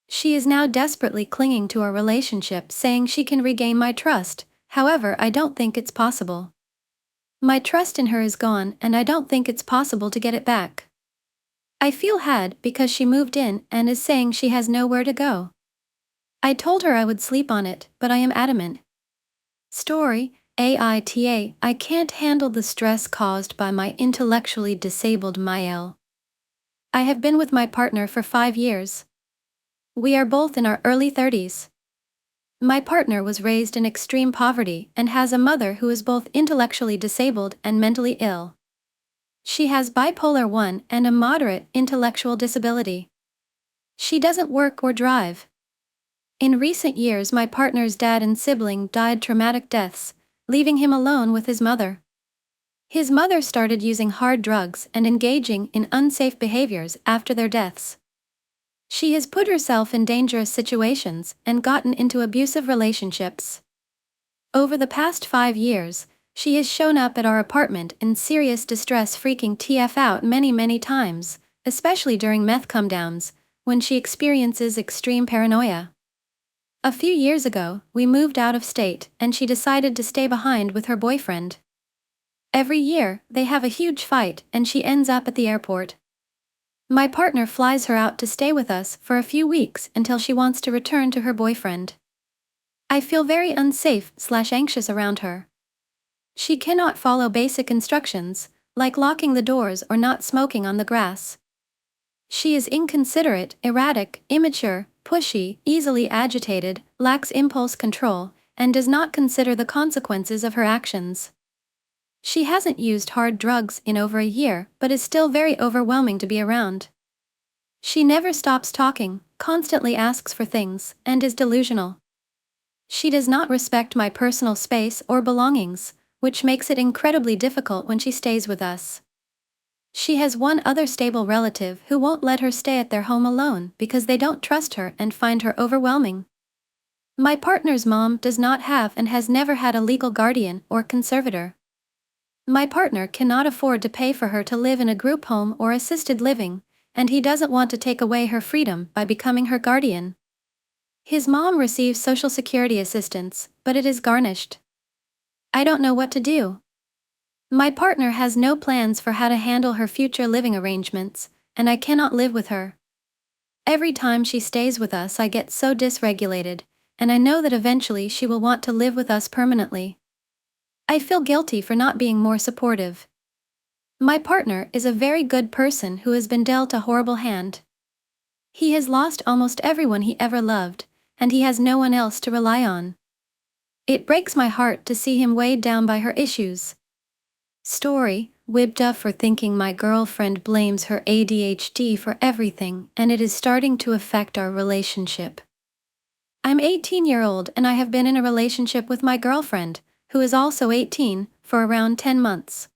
She is now desperately clinging to our relationship, saying she can regain my trust. However, I don't think it's possible. My trust in her is gone and I don't think it's possible to get it back. I feel had because she moved in and is saying she has nowhere to go. I told her I would sleep on it, but I am adamant. Story, AITA, I can't handle the stress caused by my intellectually disabled Mael. I have been with my partner for 5 years. We are both in our early 30s. My partner was raised in extreme poverty and has a mother who is both intellectually disabled and mentally ill. She has bipolar 1 and a moderate intellectual disability. She doesn't work or drive. In recent years, my partner's dad and sibling died traumatic deaths, leaving him alone with his mother. His mother started using hard drugs and engaging in unsafe behaviors after their deaths. She has put herself in dangerous situations and gotten into abusive relationships. Over the past 5 years, she has shown up at our apartment in serious distress, freaking TF out many times, especially during meth come-downs, when she experiences extreme paranoia. A few years ago, we moved out of state and she decided to stay behind with her boyfriend. Every year, they have a huge fight and she ends up at the airport. My partner flies her out to stay with us for a few weeks until she wants to return to her boyfriend. I feel very unsafe/anxious around her. She cannot follow basic instructions, like locking the doors or not smoking on the grass. She is inconsiderate, erratic, immature, pushy, easily agitated, lacks impulse control, and does not consider the consequences of her actions. She hasn't used hard drugs in over a year, but is still very overwhelming to be around. She never stops talking, constantly asks for things, and is delusional. She does not respect my personal space or belongings, which makes it incredibly difficult when she stays with us. She has one other stable relative who won't let her stay at their home alone because they don't trust her and find her overwhelming. My partner's mom does not have and has never had a legal guardian or conservator. My partner cannot afford to pay for her to live in a group home or assisted living, and he doesn't want to take away her freedom by becoming her guardian. His mom receives Social Security assistance, but it is garnished. I don't know what to do. My partner has no plans for how to handle her future living arrangements, and I cannot live with her. Every time she stays with us, I get so dysregulated, and I know that eventually she will want to live with us permanently. I feel guilty for not being more supportive. My partner is a very good person who has been dealt a horrible hand. He has lost almost everyone he ever loved, and he has no one else to rely on. It breaks my heart to see him weighed down by her issues. Story, Wibda for thinking my girlfriend blames her ADHD for everything, and it is starting to affect our relationship. I'm 18-year-old and I have been in a relationship with my girlfriend, who is also 18, for around 10 months.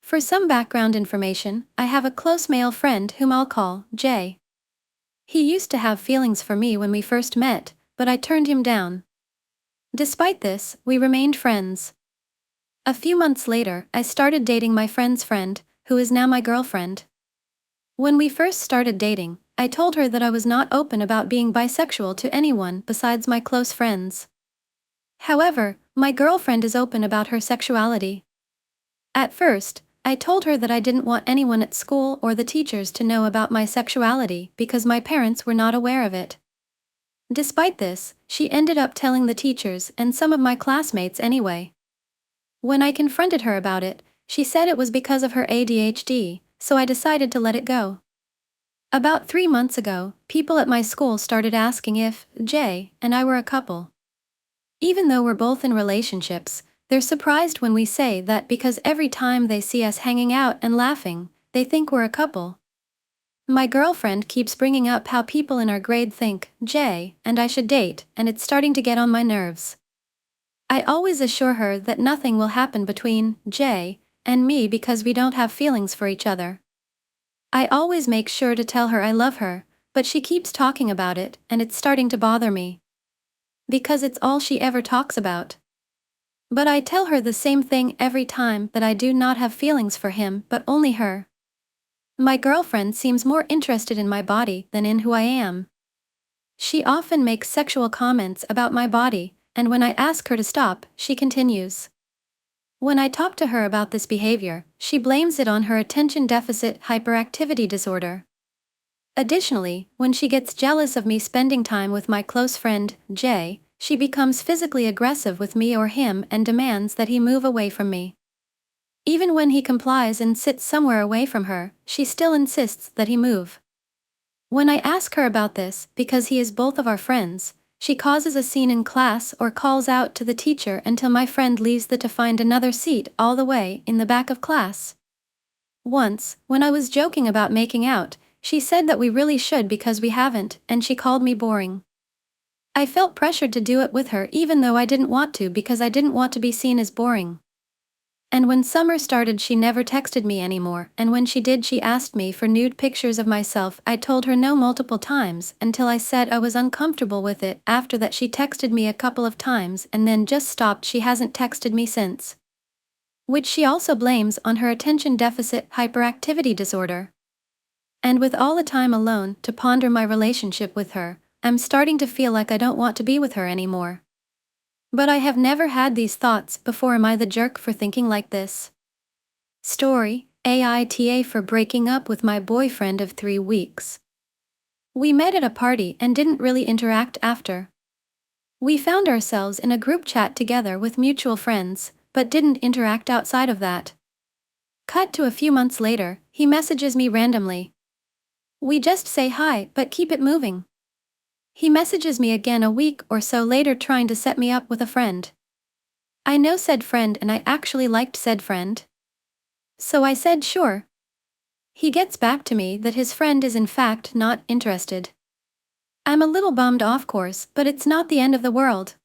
For some background information, I have a close male friend whom I'll call Jay. He used to have feelings for me when we first met, but I turned him down. Despite this, we remained friends. A few months later, I started dating my friend's friend, who is now my girlfriend. When we first started dating, I told her that I was not open about being bisexual to anyone besides my close friends. However, my girlfriend is open about her sexuality. At first, I told her that I didn't want anyone at school or the teachers to know about my sexuality because my parents were not aware of it. Despite this, she ended up telling the teachers and some of my classmates anyway. When I confronted her about it, she said it was because of her ADHD, so I decided to let it go. About 3 months ago, people at my school started asking if Jay and I were a couple. Even though we're both in relationships, they're surprised when we say that because every time they see us hanging out and laughing, they think we're a couple. My girlfriend keeps bringing up how people in our grade think Jay and I should date, and it's starting to get on my nerves. I always assure her that nothing will happen between Jay and me because we don't have feelings for each other. I always make sure to tell her I love her, but she keeps talking about it, and it's starting to bother me. Because it's all she ever talks about. But I tell her the same thing every time, that I do not have feelings for him but only her. My girlfriend seems more interested in my body than in who I am. She often makes sexual comments about my body, and when I ask her to stop, she continues. When I talk to her about this behavior, she blames it on her attention deficit hyperactivity disorder. Additionally, when she gets jealous of me spending time with my close friend, Jay, she becomes physically aggressive with me or him and demands that he move away from me. Even when he complies and sits somewhere away from her, she still insists that he move. When I ask her about this, because he is both of our friends, she causes a scene in class or calls out to the teacher until my friend leaves to find another seat all the way in the back of class. Once, when I was joking about making out, she said that we really should because we haven't, and she called me boring. I felt pressured to do it with her even though I didn't want to because I didn't want to be seen as boring. And when summer started, she never texted me anymore, and when she did, she asked me for nude pictures of myself. I told her no multiple times until I said I was uncomfortable with it. After that, she texted me a couple of times and then just stopped. She hasn't texted me since. Which she also blames on her attention deficit hyperactivity disorder. And with all the time alone to ponder my relationship with her, I'm starting to feel like I don't want to be with her anymore. But I have never had these thoughts before. Am I the jerk for thinking like this? Story, AITA for breaking up with my boyfriend of 3 weeks. We met at a party and didn't really interact after. We found ourselves in a group chat together with mutual friends, but didn't interact outside of that. Cut to a few months later, he messages me randomly. We just say hi but keep it moving. He messages me again a week or so later trying to set me up with a friend. I know said friend and I actually liked said friend. So I said sure. He gets back to me that his friend is in fact not interested. I'm a little bummed off course, but it's not the end of the world.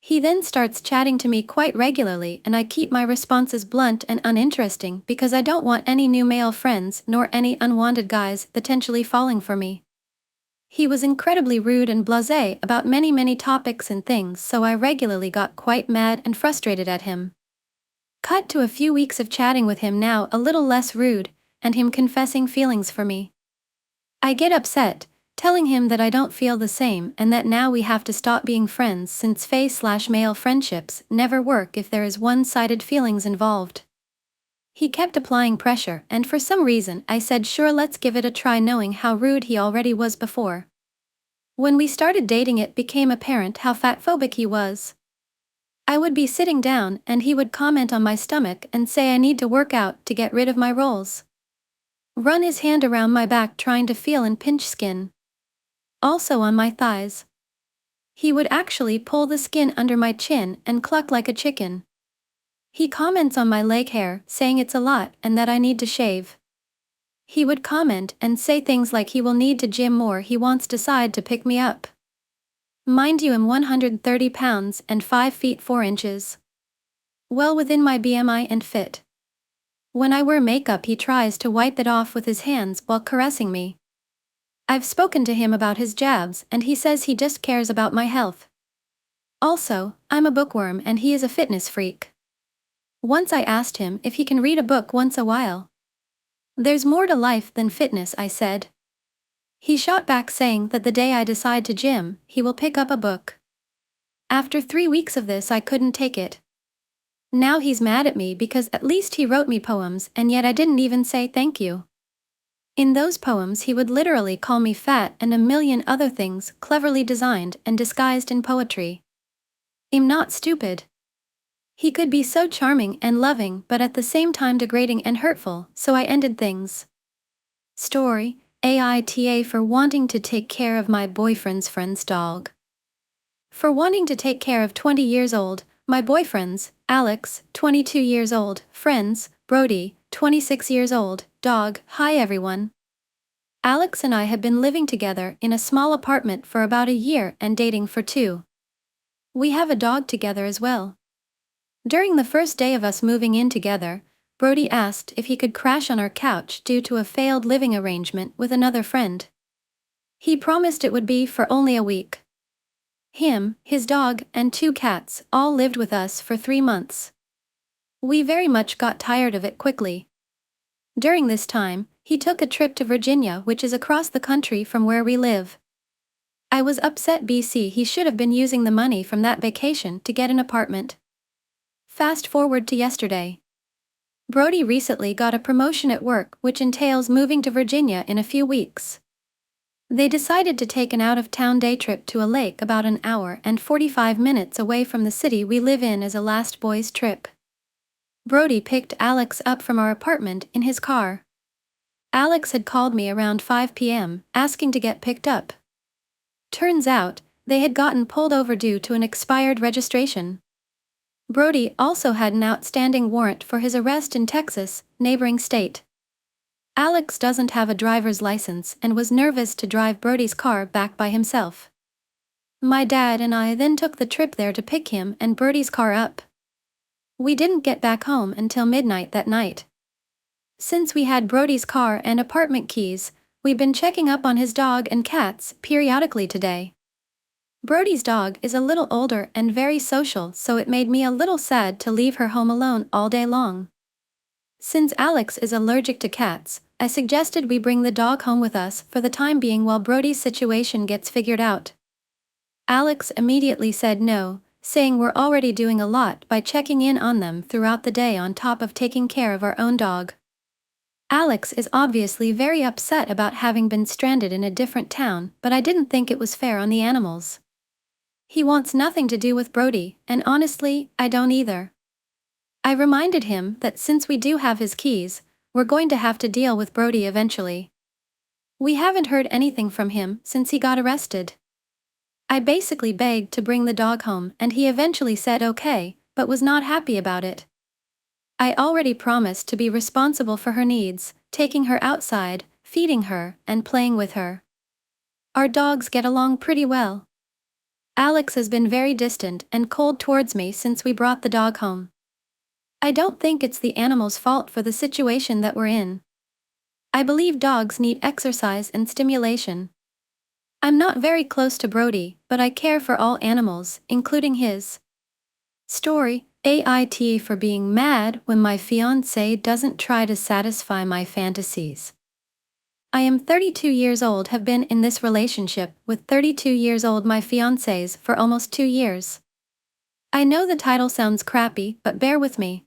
He then starts chatting to me quite regularly and I keep my responses blunt and uninteresting because I don't want any new male friends nor any unwanted guys potentially falling for me. He was incredibly rude and blasé about many topics and things, so I regularly got quite mad and frustrated at him. Cut to a few weeks of chatting with him now, a little less rude, and him confessing feelings for me. I get upset, telling him that I don't feel the same and that now we have to stop being friends since fae/male friendships never work if there is one-sided feelings involved. He kept applying pressure, and for some reason I said sure, let's give it a try, knowing how rude he already was before. When we started dating, it became apparent how fatphobic he was. I would be sitting down and he would comment on my stomach and say I need to work out to get rid of my rolls. Run his hand around my back trying to feel and pinch skin. Also on my thighs. He would actually pull the skin under my chin and cluck like a chicken. He comments on my leg hair, saying it's a lot and that I need to shave. He would comment and say things like he will need to gym more, he wants to decide to pick me up. Mind you, I'm 130 pounds and 5 feet 4 inches. Well within my BMI and fit. When I wear makeup, he tries to wipe it off with his hands while caressing me. I've spoken to him about his jabs and he says he just cares about my health. Also, I'm a bookworm and he is a fitness freak. Once I asked him if he can read a book once a while. There's more to life than fitness, I said. He shot back saying that the day I decide to gym, he will pick up a book. After 3 weeks of this, I couldn't take it. Now he's mad at me because at least he wrote me poems and yet I didn't even say thank you. In those poems he would literally call me fat and a million other things cleverly designed and disguised in poetry. I'm not stupid. He could be so charming and loving but at the same time degrading and hurtful, so I ended things. Story: AITA for wanting to take care of my boyfriend's friend's dog. For wanting to take care of 20 years old, my boyfriend's, Alex, 22 years old, friends, Brody, 26 years old, dog. Hi everyone. Alex and I have been living together in a small apartment for about a year and dating for 2. We have a dog together as well. During the first day of us moving in together, Brody asked if he could crash on our couch due to a failed living arrangement with another friend. He promised it would be for only a week. Him, his dog, and 2 cats all lived with us for 3 months. We very much got tired of it quickly. During this time, he took a trip to Virginia, which is across the country from where we live. I was upset BC, he should have been using the money from that vacation to get an apartment. Fast forward to yesterday. Brody recently got a promotion at work which entails moving to Virginia in a few weeks. They decided to take an out-of-town day trip to a lake about an hour and 45 minutes away from the city we live in as a last boys trip. Brody picked Alex up from our apartment in his car. Alex had called me around 5 p.m. asking to get picked up. Turns out, they had gotten pulled over due to an expired registration. Brody also had an outstanding warrant for his arrest in Texas, neighboring state. Alex doesn't have a driver's license and was nervous to drive Brody's car back by himself. My dad and I then took the trip there to pick him and Brody's car up. We didn't get back home until midnight that night. Since we had Brody's car and apartment keys, we've been checking up on his dog and cats periodically today. Brody's dog is a little older and very social, so it made me a little sad to leave her home alone all day long. Since Alex is allergic to cats, I suggested we bring the dog home with us for the time being while Brody's situation gets figured out. Alex immediately said no, saying we're already doing a lot by checking in on them throughout the day on top of taking care of our own dog. Alex is obviously very upset about having been stranded in a different town, but I didn't think it was fair on the animals. He wants nothing to do with Brody, and honestly, I don't either. I reminded him that since we do have his keys, we're going to have to deal with Brody eventually. We haven't heard anything from him since he got arrested. I basically begged to bring the dog home and he eventually said okay, but was not happy about it. I already promised to be responsible for her needs, taking her outside, feeding her, and playing with her. Our dogs get along pretty well. Alex has been very distant and cold towards me since we brought the dog home. I don't think it's the animal's fault for the situation that we're in. I believe dogs need exercise and stimulation. I'm not very close to Brody, but I care for all animals, including his. Story, AITA for being mad when my fiancé doesn't try to satisfy my fantasies. I am 32 years old, have been in this relationship with 32 years old my fiancés for almost 2 years. I know the title sounds crappy, but bear with me.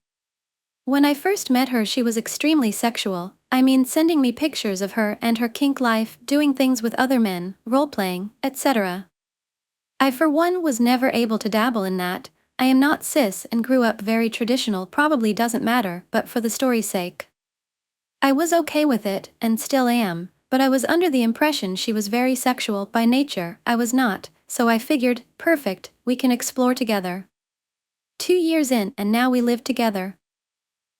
When I first met her, she was extremely sexual, I mean sending me pictures of her and her kink life, doing things with other men, role-playing, etc. I for one was never able to dabble in that. I am not cis and grew up very traditional, probably doesn't matter, but for the story's sake. I was okay with it, and still am, but I was under the impression she was very sexual by nature. I was not, so I figured, perfect, we can explore together. 2 years in, and now we live together.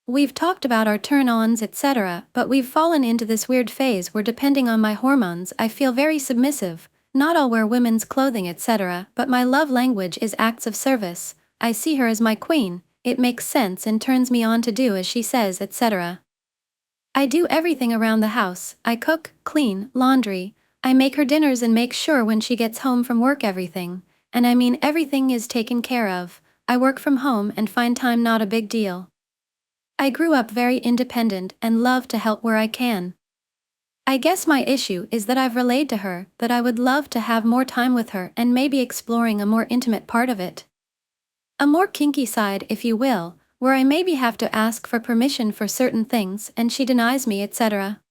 We've talked about our turn-ons, etc., but we've fallen into this weird phase where, depending on my hormones, I feel very submissive. Not all wear women's clothing, etc., but my love language is acts of service. I see her as my queen, it makes sense and turns me on to do as she says, etc. I do everything around the house. I cook, clean, laundry. I make her dinners and make sure when she gets home from work everything, and I mean everything, is taken care of. I work from home and find time not a big deal. I grew up very independent and love to help where I can. I guess my issue is that I've relayed to her that I would love to have more time with her and maybe exploring a more intimate part of it. A more kinky side, if you will, where I maybe have to ask for permission for certain things and she denies me, etc.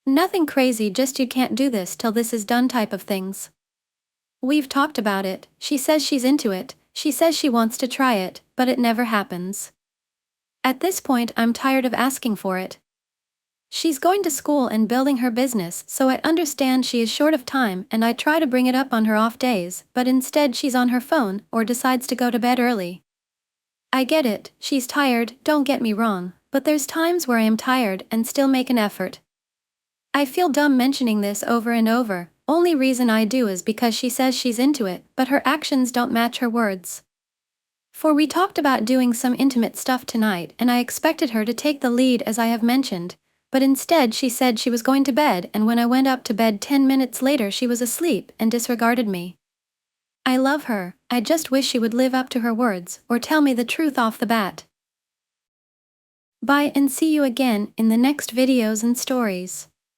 Nothing crazy, just you can't do this till this is done type of things. We've talked about it, she says she's into it, she says she wants to try it, but it never happens. At this point I'm tired of asking for it. She's going to school and building her business, so I understand she is short of time and I try to bring it up on her off days, but instead she's on her phone or decides to go to bed early. I get it, she's tired, don't get me wrong, but there's times where I am tired and still make an effort. I feel dumb mentioning this over and over, only reason I do is because she says she's into it, but her actions don't match her words. For we talked about doing some intimate stuff tonight and I expected her to take the lead as I have mentioned, but instead she said she was going to bed, and when I went up to bed 10 minutes later she was asleep and disregarded me. I love her, I just wish she would live up to her words or tell me the truth off the bat. Bye and see you again in the next videos and stories.